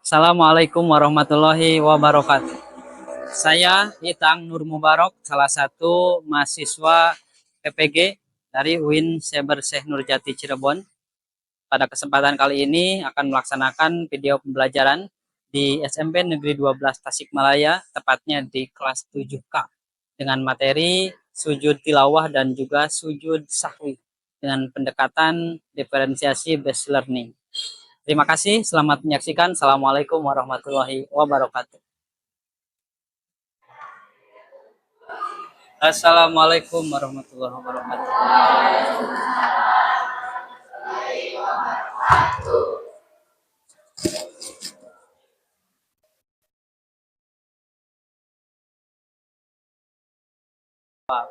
Assalamualaikum warahmatullahi wabarakatuh. Saya Itang Nur Mubarok, salah satu mahasiswa PPG dari UIN Saber Syekh Nurjati Cirebon. Pada kesempatan kali ini akan melaksanakan video pembelajaran di SMP Negeri 12 Tasikmalaya, tepatnya di kelas 7K, dengan materi sujud tilawah dan juga sujud sahwi dengan pendekatan diferensiasi based learning. Terima kasih, selamat menyaksikan. Assalamualaikum warahmatullahi wabarakatuh. Assalamualaikum warahmatullahi wabarakatuh.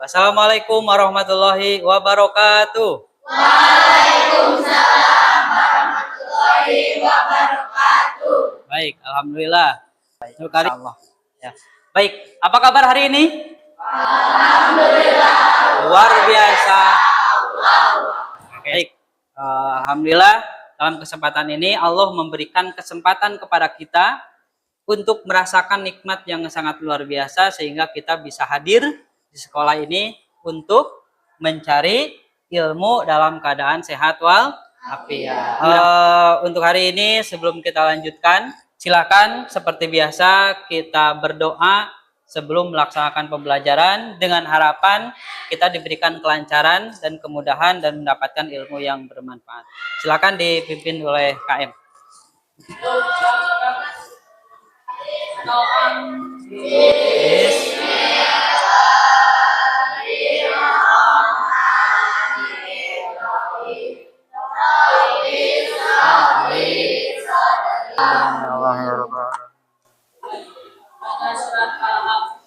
Assalamualaikum warahmatullahi wabarakatuh. Waalaikumsalam warahmatullahi wabarakatuh. Baik, alhamdulillah. Baik, Allah. Ya. Baik, apa kabar hari ini? Alhamdulillah. Luar biasa. Baik, alhamdulillah. Dalam kesempatan ini Allah memberikan kesempatan kepada kita untuk merasakan nikmat yang sangat luar biasa sehingga kita bisa hadir di sekolah ini untuk mencari ilmu dalam keadaan sehat walafiat. Untuk hari ini sebelum kita lanjutkan, silakan seperti biasa kita berdoa sebelum melaksanakan pembelajaran dengan harapan kita diberikan kelancaran dan kemudahan dan mendapatkan ilmu yang bermanfaat. Silakan dipimpin oleh KM.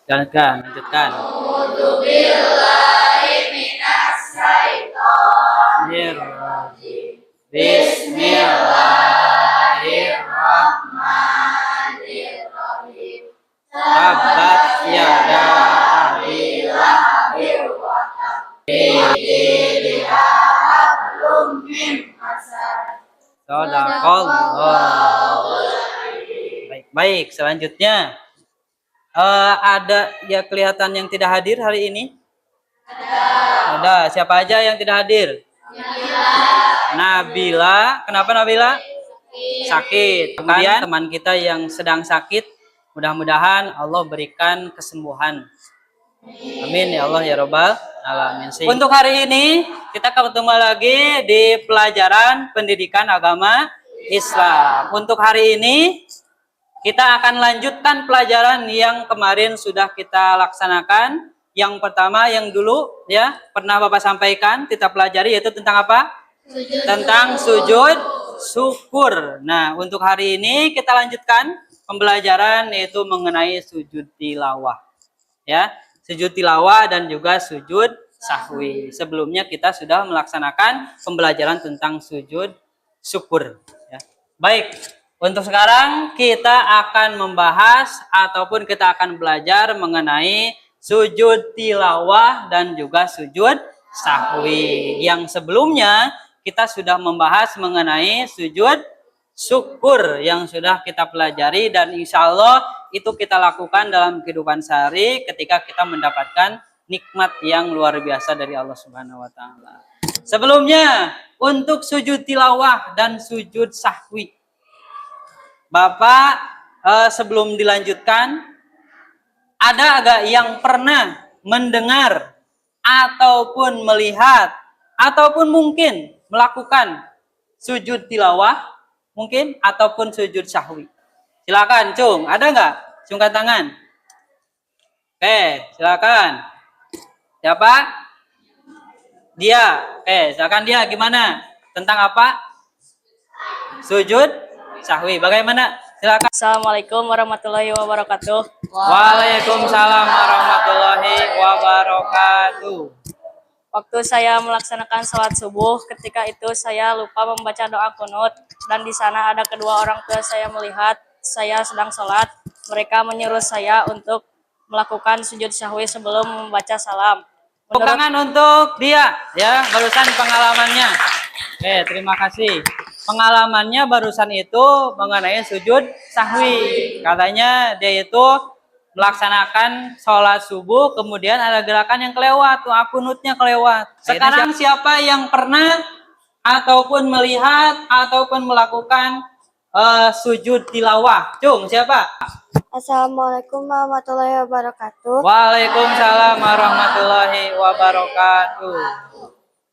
Lanjutkan. Bismillahirrahmanirrahim. Tabat yada abi lahabin wa Baik, selanjutnya ada ya kelihatan yang tidak hadir hari ini? Ada. Siapa aja yang tidak hadir? Nabila. Kenapa Nabila? Sakit. Kemudian teman kita yang sedang sakit, mudah-mudahan Allah berikan kesembuhan. Amin ya Allah ya Rabbal alamin. Untuk hari ini kita ketemu lagi di pelajaran pendidikan agama Islam. Untuk hari ini kita akan lanjutkan pelajaran yang kemarin sudah kita laksanakan. Yang pertama yang dulu ya pernah Bapak sampaikan kita pelajari yaitu tentang apa? Tentang sujud syukur. Nah, untuk hari ini kita lanjutkan pembelajaran yaitu mengenai sujud tilawah. Ya, sujud tilawah dan juga sujud sahwi. Sebelumnya kita sudah melaksanakan pembelajaran tentang sujud syukur. Ya. Baik, untuk sekarang kita akan membahas ataupun kita akan belajar mengenai sujud tilawah dan juga sujud sahwi. Yang sebelumnya kita sudah membahas mengenai sujud syukur yang sudah kita pelajari dan insya Allah itu kita lakukan dalam kehidupan sehari ketika kita mendapatkan nikmat yang luar biasa dari Allah Subhanahu wa taala. Sebelumnya untuk sujud tilawah dan sujud sahwi. Bapak sebelum dilanjutkan ada agak yang pernah mendengar ataupun melihat ataupun mungkin melakukan sujud tilawah mungkin ataupun sujud sahwi. Silakan, Cung. Ada nggak? Cungkan tangan. Oke, silakan. Siapa? Dia. Oke, silakan dia. Gimana? Tentang apa? Sujud sahwi. Bagaimana? Silakan. Assalamualaikum warahmatullahi wabarakatuh. Waalaikumsalam warahmatullahi wabarakatuh. Waktu saya melaksanakan sholat subuh, ketika itu saya lupa membaca doa kunut dan di sana ada kedua orang tua saya melihat saya sedang sholat. Mereka menyuruh saya untuk melakukan sujud sahwi sebelum membaca salam. Tangan untuk dia, ya barusan pengalamannya. Oke, terima kasih. pengalamannya barusan itu mengenai sujud sahwi. Katanya dia itu melaksanakan sholat subuh, kemudian ada gerakan yang kelewat, tuh kunutnya kelewat. Sekarang siapa yang pernah ataupun melihat ataupun melakukan sujud tilawah? Cung, siapa? Assalamualaikum warahmatullahi wabarakatuh. Waalaikumsalam warahmatullahi wabarakatuh.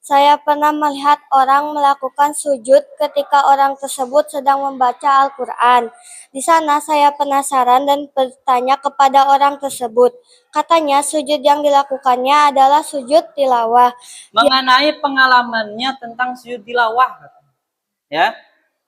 Saya pernah melihat orang melakukan sujud ketika orang tersebut sedang membaca Al-Quran. Di sana saya penasaran dan bertanya kepada orang tersebut. Katanya sujud yang dilakukannya adalah sujud tilawah. Mengenai pengalamannya tentang sujud tilawah, ya.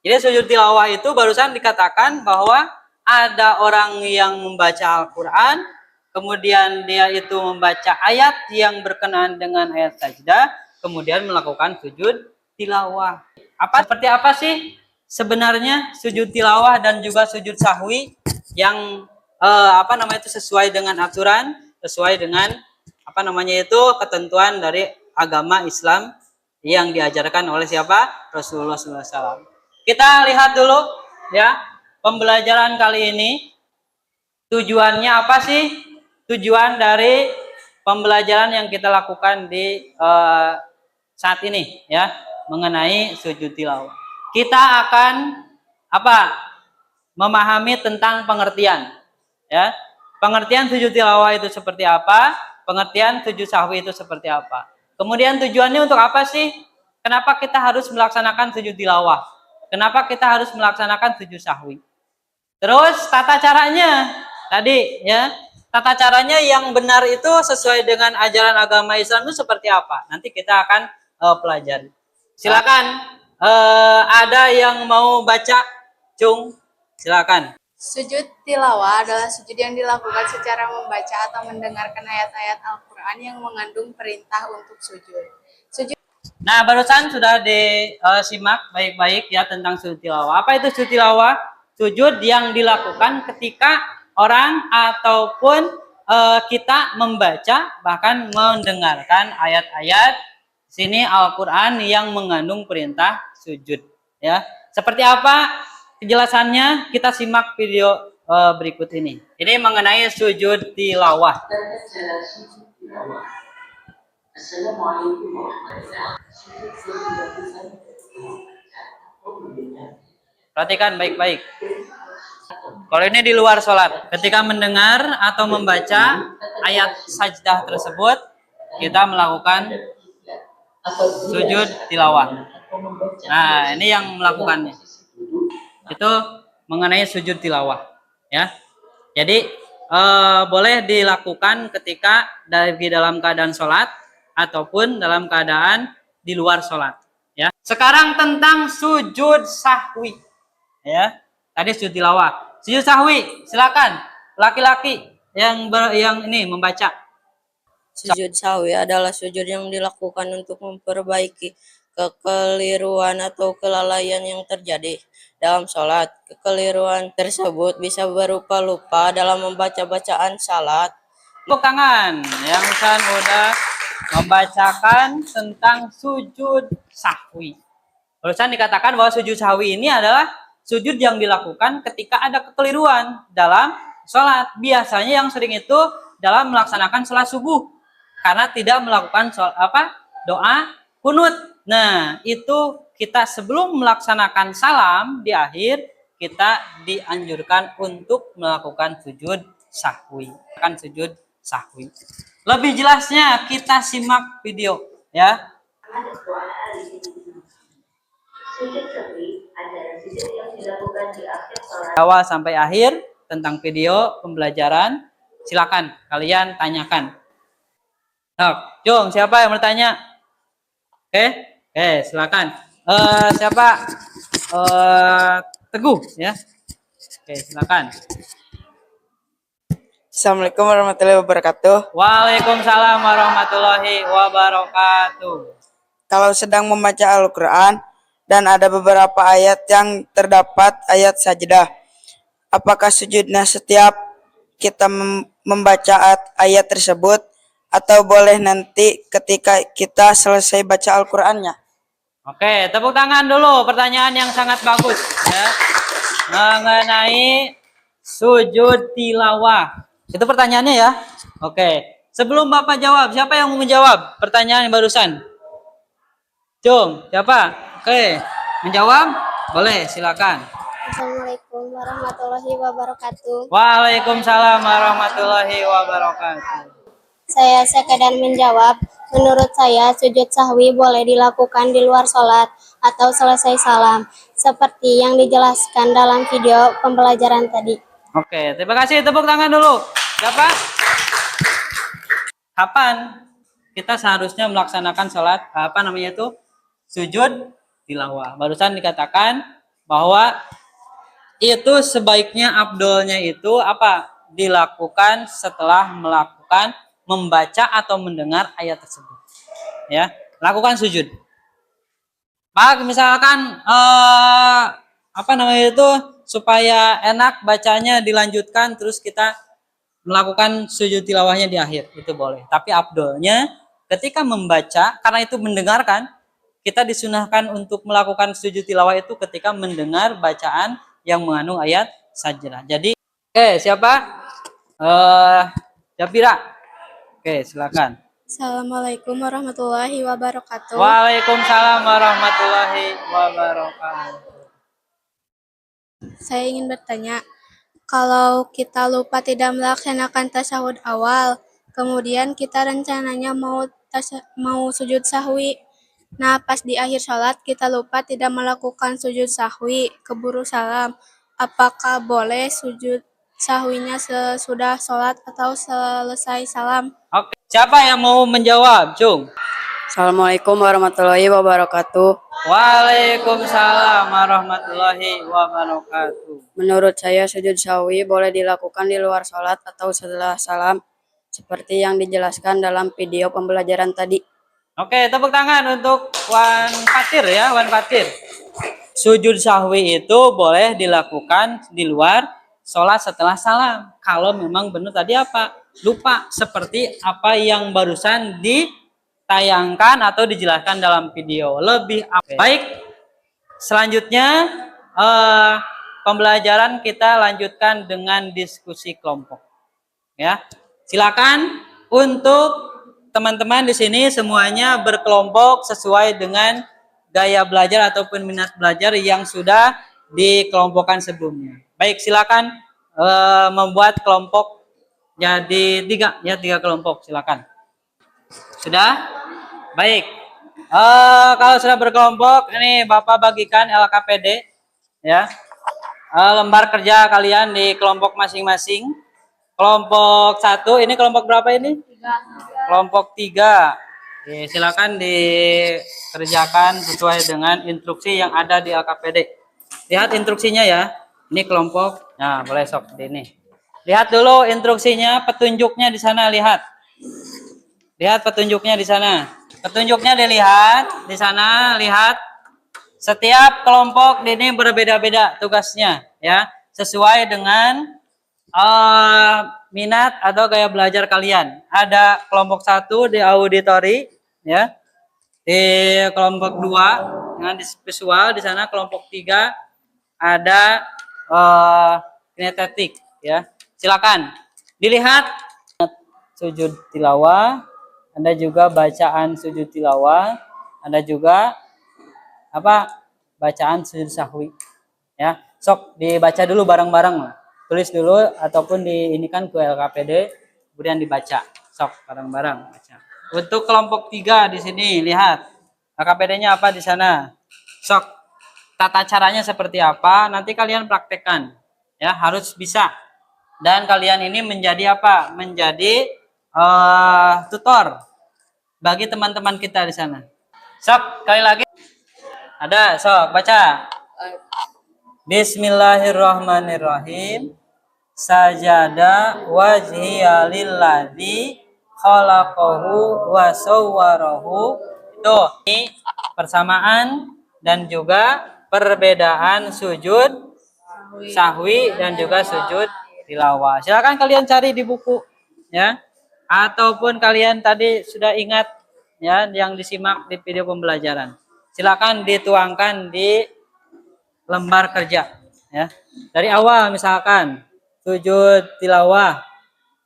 Jadi sujud tilawah itu barusan dikatakan bahwa ada orang yang membaca Al-Quran, kemudian dia itu membaca ayat yang berkenaan dengan ayat sajdah, kemudian melakukan sujud tilawah. Seperti apa sih sebenarnya sujud tilawah dan juga sujud sahwi yang itu sesuai dengan aturan, sesuai dengan ketentuan dari agama Islam yang diajarkan oleh siapa? Rasulullah SAW. Kita lihat dulu ya, pembelajaran kali ini tujuannya apa sih? Tujuan dari pembelajaran yang kita lakukan di saat ini ya, mengenai sujud tilawah. Kita akan memahami tentang pengertian ya. Pengertian sujud tilawah itu seperti apa? Pengertian sujud sahwi itu seperti apa? Kemudian tujuannya untuk apa sih? Kenapa kita harus melaksanakan sujud tilawah? Kenapa kita harus melaksanakan sujud sahwi? Terus tata caranya tadi ya. Tata caranya yang benar itu sesuai dengan ajaran agama Islam itu seperti apa? Nanti kita akan pelajari. Silakan, ada yang mau baca, Cung? Silakan. Sujud tilawah adalah sujud yang dilakukan secara membaca atau mendengarkan ayat-ayat Al-Quran yang mengandung perintah untuk sujud. Nah, barusan sudah disimak baik-baik ya tentang sujud tilawah. Apa itu sujud tilawah? Sujud yang dilakukan ketika orang ataupun kita membaca bahkan mendengarkan ayat-ayat sini Al-Quran yang mengandung perintah sujud ya. Seperti apa kejelasannya? Kita simak video berikut ini. Ini mengenai sujud tilawah. Assalamualaikum warahmatullahi wabarakatuh. Perhatikan baik-baik. Kalau ini di luar sholat, ketika mendengar atau membaca ayat sajdah tersebut, kita melakukan sujud tilawah. Nah, ini yang melakukannya. Itu mengenai sujud tilawah, ya. Jadi boleh dilakukan ketika di dalam keadaan sholat ataupun dalam keadaan di luar sholat, ya. Sekarang tentang sujud sahwi, ya. Tadi sujud tilawah. Sujud sahwi, silakan laki-laki yang ini membaca. Sujud sahwi adalah sujud yang dilakukan untuk memperbaiki kekeliruan atau kelalaian yang terjadi dalam sholat. Kekeliruan tersebut bisa berupa lupa dalam membaca bacaan salat. Tepuk tangan yang udah membacakan tentang sujud sahwi. Barusan dikatakan bahwa sujud sahwi ini adalah sujud yang dilakukan ketika ada kekeliruan dalam sholat. Biasanya yang sering itu dalam melaksanakan sholat subuh karena tidak melakukan doa kunut. Nah, itu kita sebelum melaksanakan salam di akhir kita dianjurkan untuk melakukan sujud sahwi. Sujud sahwi. Lebih jelasnya kita simak video ya. Sujud sahwi adalah sujud yang dilakukan di akhir salat. Awal sampai akhir tentang video pembelajaran, silakan kalian tanyakan. Nah, Jung, siapa yang bertanya? Oke, silakan. Siapa? Teguh ya. Oke, silakan. Assalamualaikum warahmatullahi wabarakatuh. Waalaikumsalam warahmatullahi wabarakatuh. Kalau sedang membaca Al-Quran dan ada beberapa ayat yang terdapat ayat sajdah, apakah sujudnya setiap kita membaca ayat tersebut atau boleh nanti ketika kita selesai baca Al-Qurannya? Oke, tepuk tangan dulu. Pertanyaan yang sangat bagus ya. Mengenai sujud tilawah. Itu pertanyaannya ya. Oke. Sebelum Bapak jawab, siapa yang mau menjawab pertanyaan yang barusan? Cung, siapa? Oke. Menjawab? Boleh, silakan. Assalamualaikum warahmatullahi wabarakatuh. Waalaikumsalam warahmatullahi wabarakatuh. Saya sekedar menjawab, menurut saya sujud sahwi boleh dilakukan di luar sholat atau selesai salam, seperti yang dijelaskan dalam video pembelajaran tadi. Oke, terima kasih. Tepuk tangan dulu. Siapa? Kapan kita seharusnya melaksanakan sholat, apa namanya itu? Sujud tilawah. Barusan dikatakan bahwa itu sebaiknya abdolnya itu apa? Dilakukan setelah melakukan membaca atau mendengar ayat tersebut. Ya, lakukan sujud. Pak, misalkan apa namanya itu supaya enak bacanya dilanjutkan terus kita melakukan sujud tilawahnya di akhir itu boleh. Tapi abdolnya ketika membaca karena itu mendengarkan kita disunahkan untuk melakukan sujud tilawah itu ketika mendengar bacaan yang mengandung ayat sajdah. Jadi, siapa? Japira. Oke, silakan. Assalamualaikum warahmatullahi wabarakatuh. Waalaikumsalam warahmatullahi wabarakatuh. Saya ingin bertanya, kalau kita lupa tidak melaksanakan tasyahud awal, kemudian kita rencananya mau sujud sahwi. Nah, pas di akhir sholat kita lupa tidak melakukan sujud sahwi, keburu salam. Apakah boleh sujud sahwinya sesudah sholat atau selesai salam? Oke, siapa yang mau menjawab, Cung? Assalamualaikum warahmatullahi wabarakatuh. Waalaikumsalam warahmatullahi wabarakatuh. Menurut saya sujud sahwi boleh dilakukan di luar sholat atau setelah salam seperti yang dijelaskan dalam video pembelajaran tadi. Oke, tepuk tangan untuk Wan Fatir ya, Wan Fatir. Sujud sahwi itu boleh dilakukan di luar sholat setelah salam. Kalau memang benar tadi apa? Lupa, seperti apa yang barusan ditayangkan atau dijelaskan dalam video. Lebih baik. Selanjutnya pembelajaran kita lanjutkan dengan diskusi kelompok. Ya, silakan untuk teman-teman di sini semuanya berkelompok sesuai dengan gaya belajar ataupun minat belajar yang sudah dikelompokkan sebelumnya. Baik, silakan membuat kelompok jadi tiga kelompok, silakan. Sudah? Baik. Kalau sudah berkelompok, ini Bapak bagikan LKPD ya. Lembar kerja kalian di kelompok masing-masing. Kelompok 1, ini kelompok berapa ini? 3. Kelompok 3. Oke, silakan dikerjakan sesuai dengan instruksi yang ada di LKPD. Lihat instruksinya ya. Ini kelompok. Nah, boleh sok di ini. Lihat dulu instruksinya, petunjuknya di sana, lihat. Lihat petunjuknya di sana. Petunjuknya dilihat di sana, lihat. Setiap kelompok ini berbeda-beda tugasnya ya, sesuai dengan minat atau gaya belajar kalian. Ada kelompok 1 di auditori ya. Di kelompok 2 dengan di visual, di sana kelompok 3 ada kinestetik ya. Silakan dilihat sujud tilawah, ada juga bacaan sujud tilawah, ada juga bacaan sujud sahwi ya. Sok dibaca dulu bareng-bareng lah. Tulis dulu ataupun diinikan ke LKPD kemudian dibaca. Sok bareng-bareng baca. Untuk kelompok 3 di sini lihat LKPD-nya apa di sana. Sok tata caranya seperti apa nanti kalian praktekkan ya, harus bisa. Dan kalian ini menjadi apa? Menjadi tutor bagi teman-teman kita di sana. Sok sekali lagi. Ada, sok baca. Bismillahirrahmanirrahim. Sajada wajhiya lilladzi khalaqahu wa sawwarahu. Itu ini persamaan dan juga perbedaan sujud sahwi dan juga sujud tilawah. Silakan kalian cari di buku ya. Ataupun kalian tadi sudah ingat ya yang disimak di video pembelajaran. silakan dituangkan di lembar kerja ya. Dari awal misalkan sujud tilawah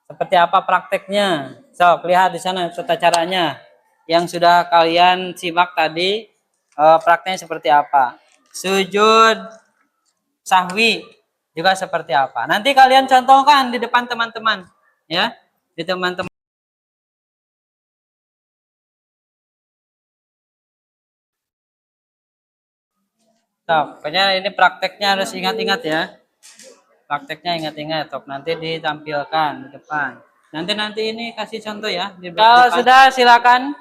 seperti apa prakteknya. So, lihat di sana tata caranya yang sudah kalian simak tadi, prakteknya seperti apa. Sujud sahwi juga seperti apa. Nanti kalian contohkan di depan teman-teman ya, di teman-teman. Pokoknya ini prakteknya harus ingat-ingat ya. Prakteknya ingat-ingat, nanti ditampilkan di depan. Nanti ini kasih contoh ya. Kalau sudah silakan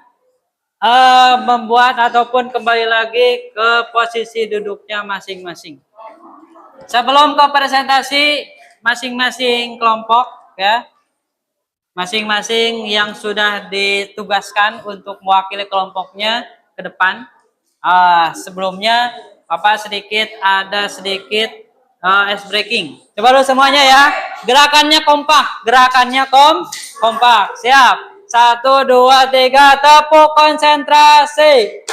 membuat ataupun kembali lagi ke posisi duduknya masing-masing. Sebelum ke presentasi masing-masing kelompok ya, masing-masing yang sudah ditugaskan untuk mewakili kelompoknya ke depan. Sebelumnya Bapak ada sedikit ice breaking. Coba dulu semuanya ya. Gerakannya kompak, kompak. Siap. 1, 2, 3, tepuk konsentrasi.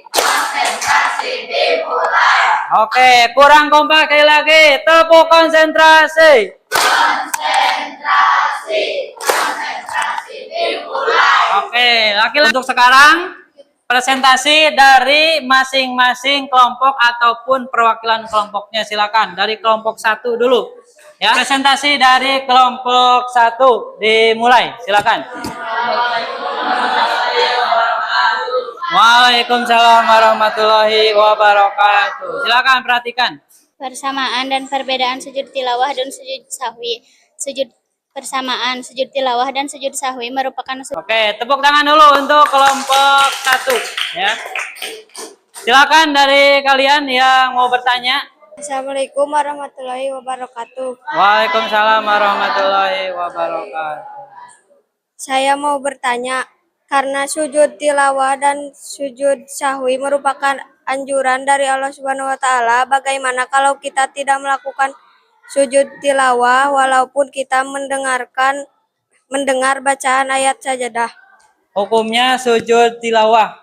Konsentrasi dimulai. Oke, kurang kompak sekali lagi. Tepuk konsentrasi. Konsentrasi dimulai. Oke, laki-laki untuk sekarang presentasi dari masing-masing kelompok ataupun perwakilan kelompoknya, silakan. Dari kelompok 1 dulu. Ya, presentasi dari kelompok 1 dimulai, silakan. Waalaikumsalam warahmatullahi wabarakatuh. Silakan perhatikan. Persamaan dan perbedaan sujud tilawah dan sujud sahwi. Persamaan sujud tilawah dan sujud sahwi merupakan Oke, tepuk tangan dulu untuk kelompok 1 ya. Silakan dari kalian yang mau bertanya. Assalamualaikum warahmatullahi wabarakatuh. Waalaikumsalam warahmatullahi wabarakatuh. Saya mau bertanya, karena sujud tilawah dan sujud sahwi merupakan anjuran dari Allah Subhanahu wa taala, bagaimana kalau kita tidak melakukan sujud tilawah walaupun kita mendengar bacaan ayat sajadah? Hukumnya sujud tilawah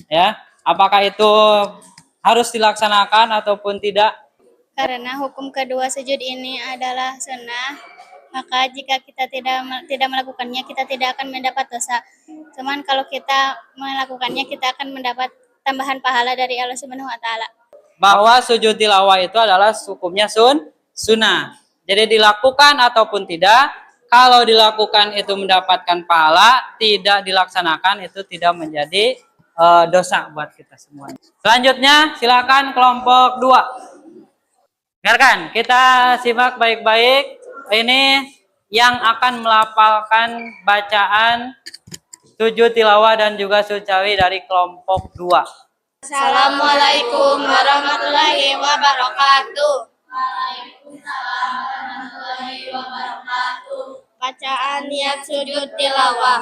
ya. Apakah itu harus dilaksanakan ataupun tidak? karena hukum kedua sujud ini adalah sunnah, maka jika kita tidak melakukannya kita tidak akan mendapat dosa. Cuman kalau kita melakukannya kita akan mendapat tambahan pahala dari Allah Subhanahu wa taala. Bahwa sujud tilawah itu adalah hukumnya sunnah. Jadi dilakukan ataupun tidak, kalau dilakukan itu mendapatkan pahala, tidak dilaksanakan itu tidak menjadi dosa buat kita semuanya. Selanjutnya silakan kelompok 2. Dengarkan, kita simak baik-baik. Ini yang akan melafalkan bacaan sujud tilawah dan juga sujud sahwi dari kelompok 2. Assalamualaikum warahmatullahi wabarakatuh. Bacaan niat sujud tilawah.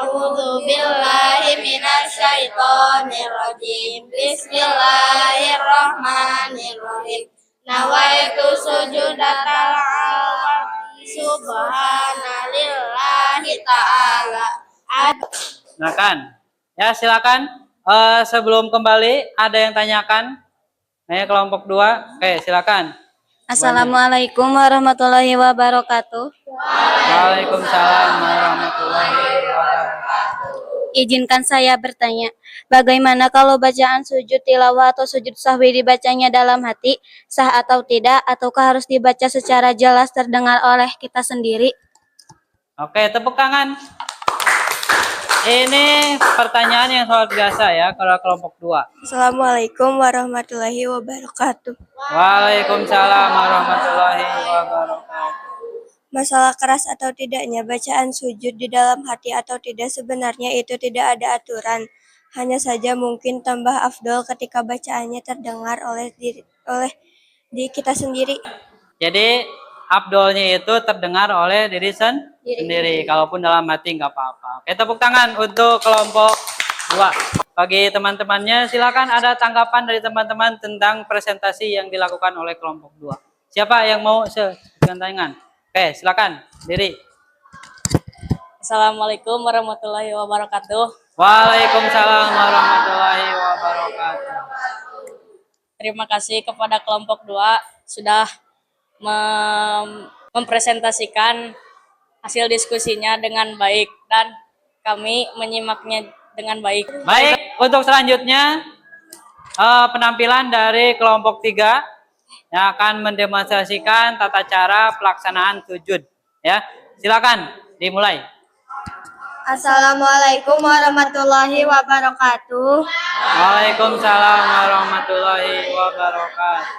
A'udzu billahi minasyaitonir rajim. Bismillahirrahmanirrahim. Nawaitu sujudatal awal subhanallahi ta'ala. Silakan. Ya, silakan. Sebelum kembali ada yang tanyakan? Kelompok 2. Oke, silakan. Assalamualaikum warahmatullahi wabarakatuh. Waalaikumsalam warahmatullahi wabarakatuh. Izinkan saya bertanya, bagaimana kalau bacaan sujud tilawah atau sujud sahwi dibacanya dalam hati, sah atau tidak, ataukah harus dibaca secara jelas terdengar oleh kita sendiri? Oke, tepuk tangan. Ini pertanyaan yang sangat biasa ya kalau kelompok 2. Assalamualaikum warahmatullahi wabarakatuh. Waalaikumsalam warahmatullahi wabarakatuh. Masalah keras atau tidaknya bacaan sujud di dalam hati atau tidak, sebenarnya itu tidak ada aturan. Hanya saja mungkin tambah afdol ketika bacaannya terdengar oleh diri kita sendiri. Jadi afdolnya itu terdengar oleh diri sendiri. Kalaupun dalam hati nggak apa-apa. Oke, tepuk tangan untuk kelompok 2. Bagi teman-temannya silakan ada tanggapan dari teman-teman tentang presentasi yang dilakukan oleh kelompok 2. Siapa yang mau dengan tangan? Oke, silakan. Diri. Assalamualaikum warahmatullahi wabarakatuh. Waalaikumsalam warahmatullahi wabarakatuh. Terima kasih kepada kelompok 2 sudah mempresentasikan hasil diskusinya dengan baik dan kami menyimaknya dengan baik. Baik, untuk selanjutnya penampilan dari kelompok 3 yang akan mendemonstrasikan tata cara pelaksanaan sujud. Ya, silakan dimulai. Assalamualaikum warahmatullahi wabarakatuh. Waalaikumsalam warahmatullahi wabarakatuh.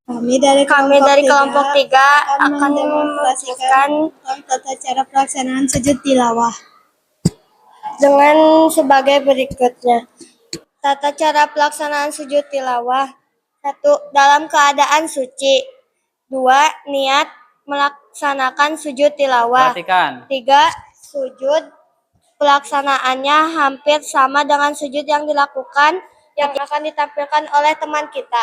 Kami dari kelompok 3 akan mendemonstrasikan tata cara pelaksanaan sujud tilawah. dengan sebagai berikutnya. Tata cara pelaksanaan sujud tilawah. 1. Dalam keadaan suci. 2. Niat melaksanakan sujud tilawah. Perhatikan. 3. Sujud pelaksanaannya hampir sama dengan sujud yang dilakukan yang akan ditampilkan oleh teman kita.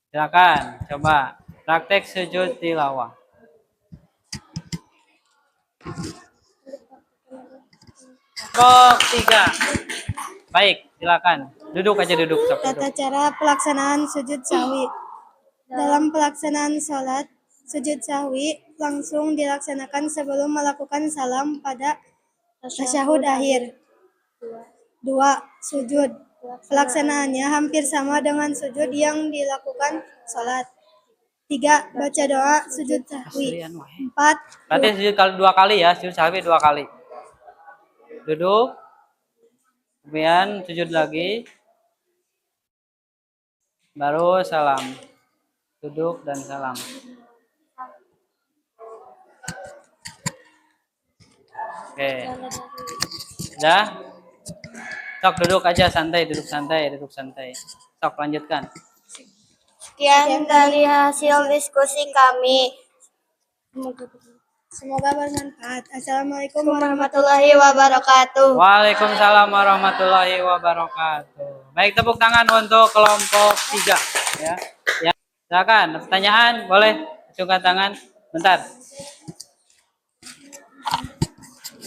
Silakan coba praktek sujud tilawah. Kelompok 3. Baik, silakan. Duduk aja duduk. Sok, Tata duduk. cara pelaksanaan sujud sahwi. Dalam pelaksanaan sholat, sujud sahwi langsung dilaksanakan sebelum melakukan salam pada tasyahud akhir. 2. Sujud. Pelaksanaannya hampir sama dengan sujud yang dilakukan sholat. 3. Baca doa sujud sahwi. 4. Berarti sujud 2 kali ya, sujud sahwi 2 kali. Duduk. Kemudian sujud lagi. Baru salam. Duduk dan salam. Oke. Sudah? Sok duduk aja santai, duduk santai, duduk santai. Sok lanjutkan. Sekian dari hasil diskusi kami. Semoga bermanfaat. Assalamualaikum Warahmatullahi wabarakatuh. Waalaikumsalam warahmatullahi wabarakatuh. Baik, tepuk tangan untuk kelompok 3 ya. Ya. Silakan, pertanyaan boleh acungkan tangan. Bentar.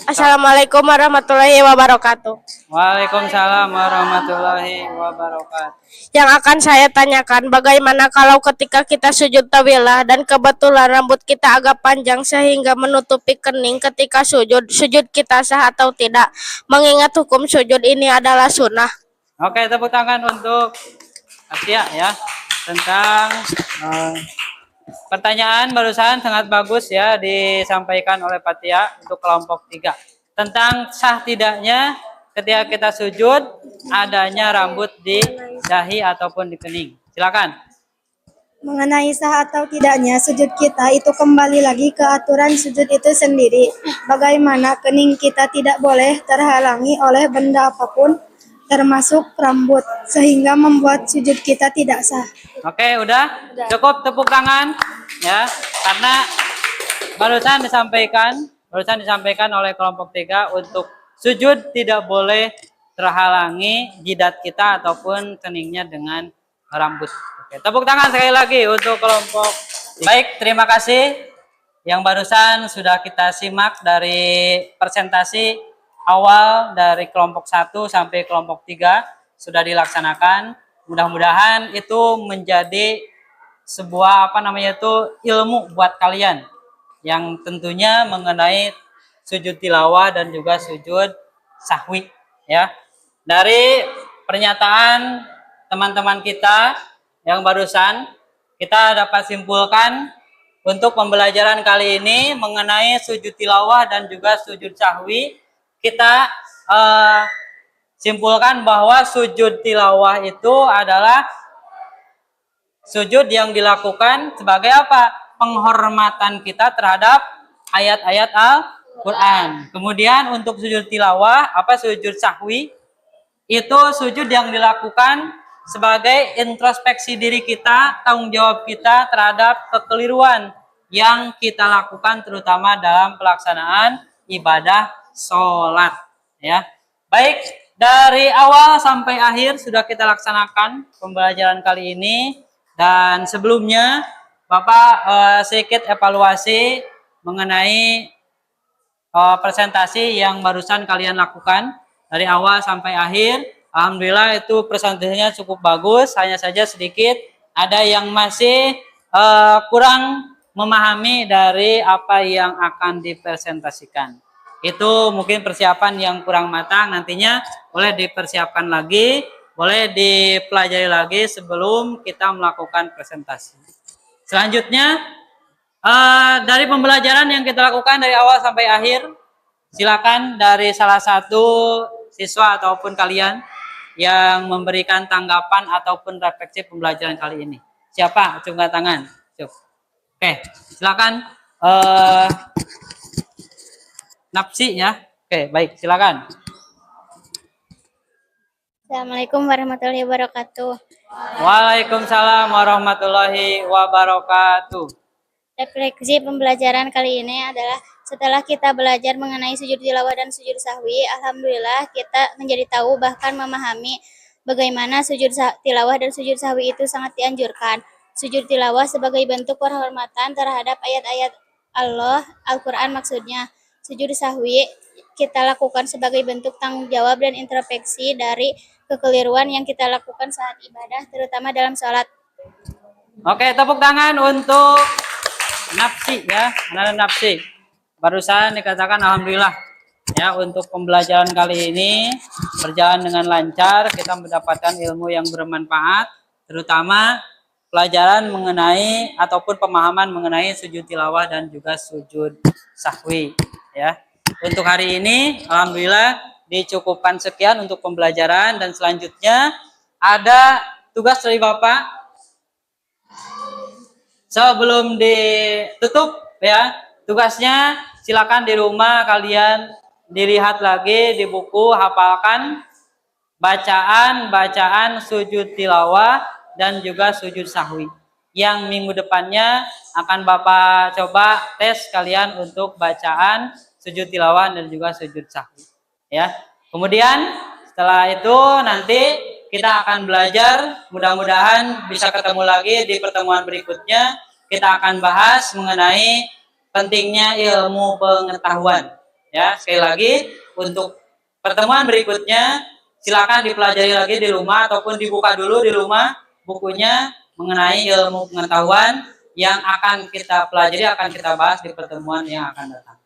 Assalamualaikum warahmatullahi wabarakatuh. Waalaikumsalam warahmatullahi wabarakatuh. Yang akan saya tanyakan, bagaimana kalau ketika kita sujud tawilah dan kebetulan rambut kita agak panjang sehingga menutupi kening ketika sujud kita sah atau tidak? Mengingat hukum sujud ini adalah sunnah. Oke, tepuk tangan untuk Atia ya. Tentang pertanyaan barusan sangat bagus ya disampaikan oleh Patia untuk kelompok 3. Tentang sah tidaknya ketika kita sujud adanya rambut di dahi ataupun di kening. Silakan. Mengenai sah atau tidaknya sujud kita itu kembali lagi ke aturan sujud itu sendiri. Bagaimana kening kita tidak boleh terhalangi oleh benda apapun termasuk rambut sehingga membuat sujud kita tidak sah. Oke, udah? Cukup tepuk tangan ya. Karena barusan disampaikan oleh kelompok 3 untuk sujud tidak boleh terhalangi jidat kita ataupun keningnya dengan rambut. Oke, tepuk tangan sekali lagi untuk kelompok. Baik, terima kasih yang barusan sudah kita simak dari presentasi awal dari kelompok 1 sampai kelompok 3 sudah dilaksanakan. Mudah-mudahan itu menjadi sebuah ilmu buat kalian yang tentunya mengenai sujud tilawah dan juga sujud sahwi ya. Dari pernyataan teman-teman kita yang barusan kita dapat simpulkan untuk pembelajaran kali ini mengenai sujud tilawah dan juga sujud sahwi, kita simpulkan bahwa sujud tilawah itu adalah sujud yang dilakukan sebagai apa? Penghormatan kita terhadap ayat-ayat Al-Quran. Kemudian untuk sujud tilawah, sujud sahwi, itu sujud yang dilakukan sebagai introspeksi diri kita, tanggung jawab kita terhadap kekeliruan yang kita lakukan terutama dalam pelaksanaan ibadah sholat. Ya, baik, dari awal sampai akhir sudah kita laksanakan pembelajaran kali ini. Dan sebelumnya Bapak sedikit evaluasi mengenai presentasi yang barusan kalian lakukan dari awal sampai akhir. Alhamdulillah itu presentasinya cukup bagus, hanya saja sedikit ada yang masih kurang memahami dari apa yang akan dipresentasikan. Itu mungkin persiapan yang kurang matang, nantinya boleh dipersiapkan lagi, boleh dipelajari lagi sebelum kita melakukan presentasi. Selanjutnya, dari pembelajaran yang kita lakukan dari awal sampai akhir, silakan dari salah satu siswa ataupun kalian yang memberikan tanggapan ataupun refleksi pembelajaran kali ini. Siapa? Acungkan tangan. Oke, silakan. Napsi ya. Oke, baik, silakan. Assalamualaikum warahmatullahi wabarakatuh. Waalaikumsalam warahmatullahi wabarakatuh. Refleksi pembelajaran kali ini adalah setelah kita belajar mengenai sujud tilawah dan sujud sahwi, alhamdulillah kita menjadi tahu bahkan memahami bagaimana sujud tilawah dan sujud sahwi itu sangat dianjurkan. Sujud tilawah sebagai bentuk penghormatan terhadap ayat-ayat Allah, Al-Quran maksudnya. Sujud sahwi kita lakukan sebagai bentuk tanggung jawab dan introspeksi dari kekeliruan yang kita lakukan saat ibadah, terutama dalam sholat. Oke, tepuk tangan untuk Napsi ya, anak Napsi. Barusan dikatakan alhamdulillah ya, untuk pembelajaran kali ini berjalan dengan lancar, kita mendapatkan ilmu yang bermanfaat, terutama pelajaran mengenai ataupun pemahaman mengenai sujud tilawah dan juga sujud sahwi ya. Untuk hari ini alhamdulillah dicukupkan sekian untuk pembelajaran, dan selanjutnya ada tugas dari Bapak. Sebelum ditutup ya, tugasnya silakan di rumah kalian dilihat lagi di buku, hafalkan bacaan sujud tilawah dan juga sujud sahwi. Yang minggu depannya akan Bapak coba tes kalian untuk bacaan sujud tilawah dan juga sujud sahwi ya. Kemudian setelah itu nanti kita akan belajar, mudah-mudahan bisa ketemu lagi di pertemuan berikutnya. Kita akan bahas mengenai pentingnya ilmu pengetahuan. Ya, sekali lagi untuk pertemuan berikutnya silakan dipelajari lagi di rumah ataupun dibuka dulu di rumah bukunya mengenai ilmu pengetahuan yang akan kita pelajari, akan kita bahas di pertemuan yang akan datang.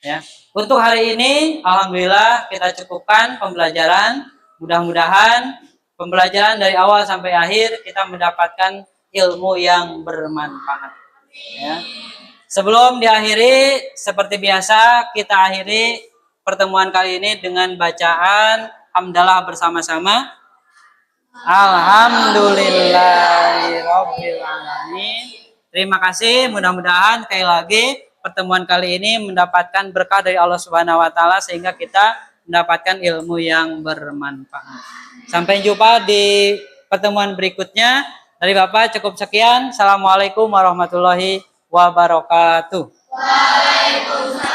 Ya, untuk hari ini alhamdulillah kita cukupkan pembelajaran. Mudah-mudahan pembelajaran dari awal sampai akhir kita mendapatkan ilmu yang bermanfaat. Ya. Sebelum diakhiri, seperti biasa kita akhiri pertemuan kali ini dengan bacaan hamdalah bersama-sama. Alhamdulillahirabbil alamin. Terima kasih, mudah-mudahan sekali lagi pertemuan kali ini mendapatkan berkah dari Allah Subhanahu wa taala sehingga kita mendapatkan ilmu yang bermanfaat. Sampai jumpa di pertemuan berikutnya. Dari Bapak cukup sekian. Assalamualaikum warahmatullahi wabarakatuh. Waalaikumsalam.